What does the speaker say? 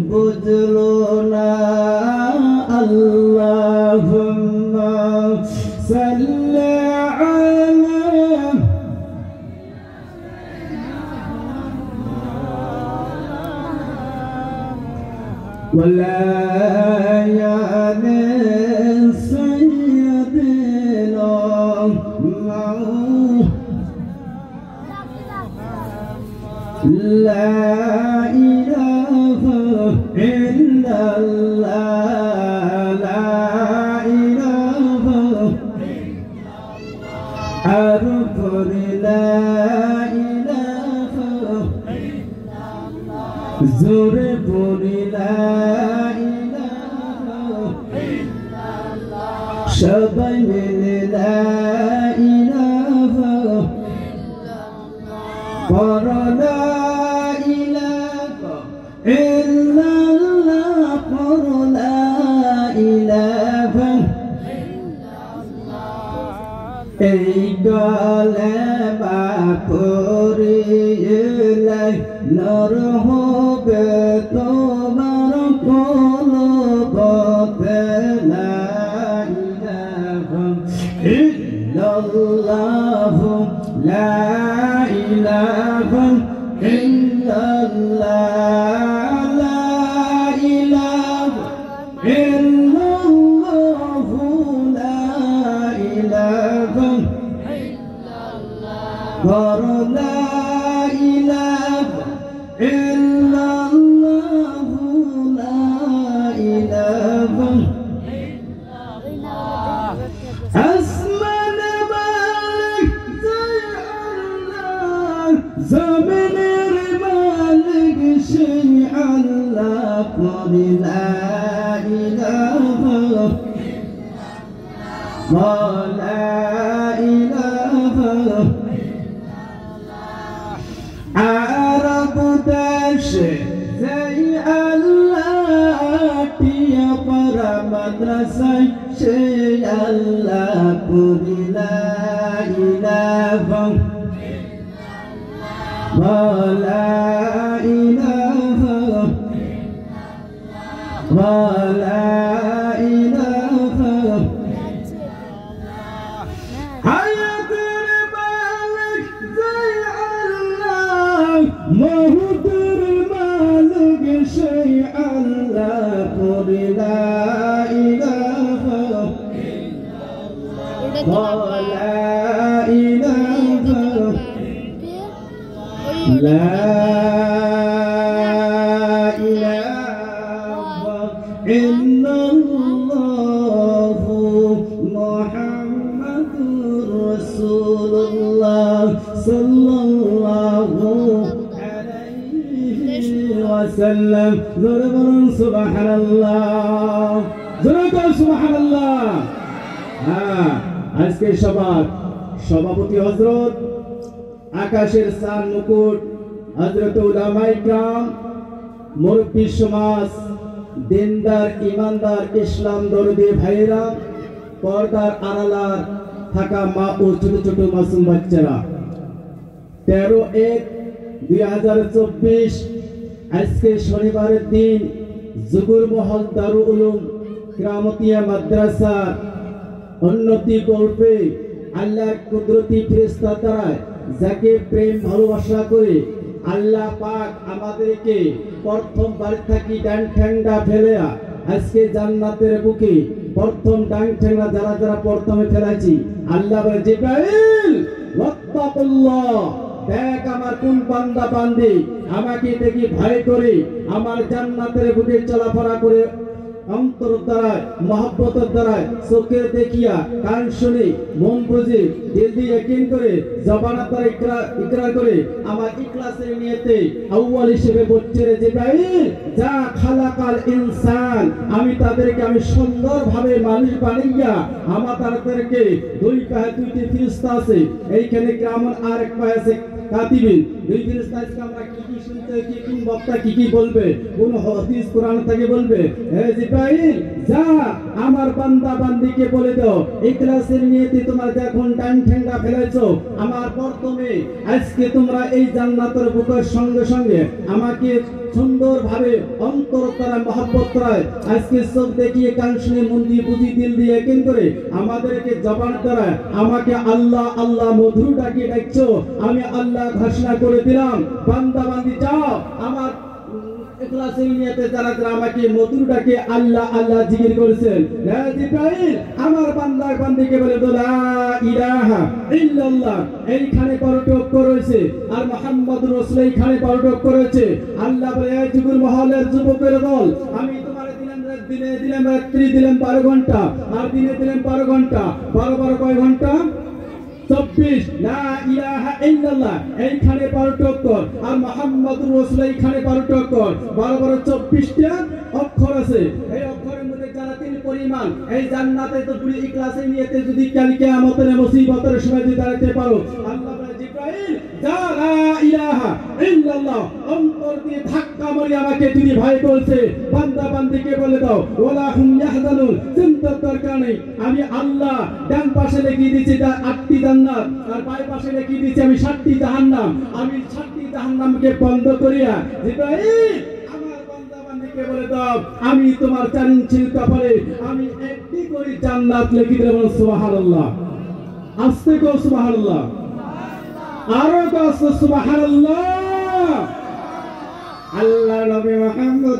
বুঝলো না আল্লাহুম্মা সাল্লি আলা ওয়ালা ইয়া সাইয়্যিদিনা লা ইলাহা ইল্লাল্লাহ লা ইলাহা আরফ লা ইলাহা ইল্লাল্লাহ জোরে পড়ি লা ইলাহা ইল্লাল্লাহ সবাই মিলে লা ইলাহা ইল্লাল্লাহ পড়ো লা ইলাহা ইল্লাল্লাহ পড়ো লা ইলাহা ইল্লাল্লাহ এই কলেমা পড়িলে নূর হবে তোমার কলবে লা ইলাহা ইল্লাল্লাহ লা ইলাহা ইল্লাল্লাহ লা ইলাহা ইল্লাল্লাহ লা ইলাহা ইল্লাল্লাহ লা ইলাহা ইল্লাল্লাহ লা ইলাহা ইল্লাল্লাহ আসমান মালিক আল্লাহ জমিনের মালিক সেই আল্লাহ পড়ি লা ইলাহা ইল্লাল্লাহ লা ইলাহা আরব দেশে সেই আল্লাহ টিয়া পড়া মাদ্রাসায় সেই আল্লাহ পড়ি লা ইলাহা লা ইলাহা লা ইলাহা হায়াতের মালিক সেই আল্লাহ মওতের মালিক সেই আল্লাহ পড়ি লা ইলাহা ইল্লাল্লাহ লা ইলাহা لا إله إلا الله محمد رسول الله صلى الله عليه وسلم ضربا سبحان الله ضربا سبحان الله আজকে সভাপতি হযরত আকাশের চাঁদ মুকুট হযরত উলামায়ে কিরাম মুরব্বী সমাজ দিনদার ইমানদার ইসলাম দরদি ভাইরা পর্দার আড়ালার থাকা মা ও ছোট ছোট মাসুম বাচ্চারা 13/1/2024 আজকে শনিবারের দিন জুগুর মহল দারুল উলুম কিরামতিয়া মাদ্রাসা উন্নতি করবে আল্লাহর কুদরতি ফেরেশতা দ্বারা যাকে প্রেম ভালোবাসা করে আল্লাহ পাক আমাদেরকে প্রথম বার থেকে ডান ঠ্যাংটা ফেলে আজকে জান্নাতের বুকে প্রথম ডান ঠ্যাংটা যারা যারা প্রথমে ফেলাইছি আল্লাহ বলে জিবরাইল ওয়াত্তাকুল্লাহ দেখ আমার কোন বান্দা বান্দি আমাকে দেখি ভয় করে আমার জান্নাতের বুকে চলাফেরা করে অন্তর দ্বারা মহব্বতের দ্বারা চোখে দেখিয়া কান শুনে মন বুঝে দিল দিয়ে ইয়াকিন করে জবানের দ্বারা ইকরার করে আমার ইখলাসের নিয়তে আউয়াল হিসেবে বলছে রে জিবরাইল যা খালাকাল ইনসান আমি তাদেরকে আমি সুন্দরভাবে মানুষ বানাইয়া আমার তাদেরকে দুই পায়ে দুইটি ফেরেশতা আছে এইখানে কিরামান আর এক পায়ে আছে কাতিবিন দুই ফেরেশতা আজকে আমরা কি কি শুনতে কি কোন বক্তা কি বলবে কোন হাদিস কোরআন থেকে বলবে হে জিবরাইল যা আমার বান্দা বান্দিকে বলে দাও ইখলাসের নিয়তে তোমরা যখন টান ঠেঙ্গা ফেলেছো আমার প্রথমে আজকে তোমরা এই জান্নাতের বুকের সঙ্গে সঙ্গে আমাকে সুন্দরভাবে অন্তর দ্বারা মহব্বত করে আজকে সব দেখিয়ে কান শুনে মন দিয়ে বুঝি দিল দিয়ে ইয়াকিন করে আমাদেরকে জবান দ্বারা আমাকে আল্লাহ আল্লাহ মধুর ডাকিয়ে ডাকছো আমি আল্লাহ ঘোষণা করে দিলাম বান্দা বান্দি যাও আমার ইখলাসের নিয়তে যারা আমাকে মধুর ডাকে আল্লাহ আল্লাহ জিকির করেছেন হে জিবরাইল আমার বান্দা বান্দিকে বলে লা ইলাহা ইল্লাল্লাহ এইখানে পরটক করেছে আর মুহাম্মদুর রাসূল এইখানে পরটক করেছে আল্লাহ বলে এই যুগের মহলের যুবকের দল আমি তোমার দিনে দিলাম রাত্রি দিলাম 12 ঘন্টা আর দিনে দিলাম 12 ঘন্টা 12 কয় ঘন্টা 24 লা ইলাহা ইল্লাল্লাহ এইখানে পরটক কর আর মুহাম্মদুর রাসূল এইখানে পরটক কর 12 24টা অক্ষর আছে এই অক্ষরের মধ্যে যারা তিন পরিমাণ এই জান্নাতে তো পুরো ইখলাসের নিয়তে যদি কাল কিয়ামতের মুসিবতের সময় যদি দাঁড়াতে পারো আল্লাহ বলে জিবরাইল যা লা ইলাহা ইল্লাল্লাহ অন্তর দিয়ে ধাক্কা মারি আমাকে যদি ভয় করছে বান্দা বান্দিকে বলে দাও ওয়ালা হুম ইয়াহজানুন চিন্তার দরকার নেই আমি আল্লাহ ডান পাশে লিখে দিয়েছি 8টি জান্নাত আর বাম পাশে লিখে দিয়েছি আমি 7টি জাহান্নাম আমি 7টি জাহান্নামকে বন্ধ করিয়া জিবরাইল আমার বান্দা বান্দিকে বলে দাও আমি তোমার 4 ইঞ্চির কপালে আমি একটি করে জান্নাত লিখে দেব সুবহানাল্লাহ আস্তে কও সুবহানাল্লাহ আরো কও সুবহানাল্লাহ আল্লাহ নবী মুহাম্মদ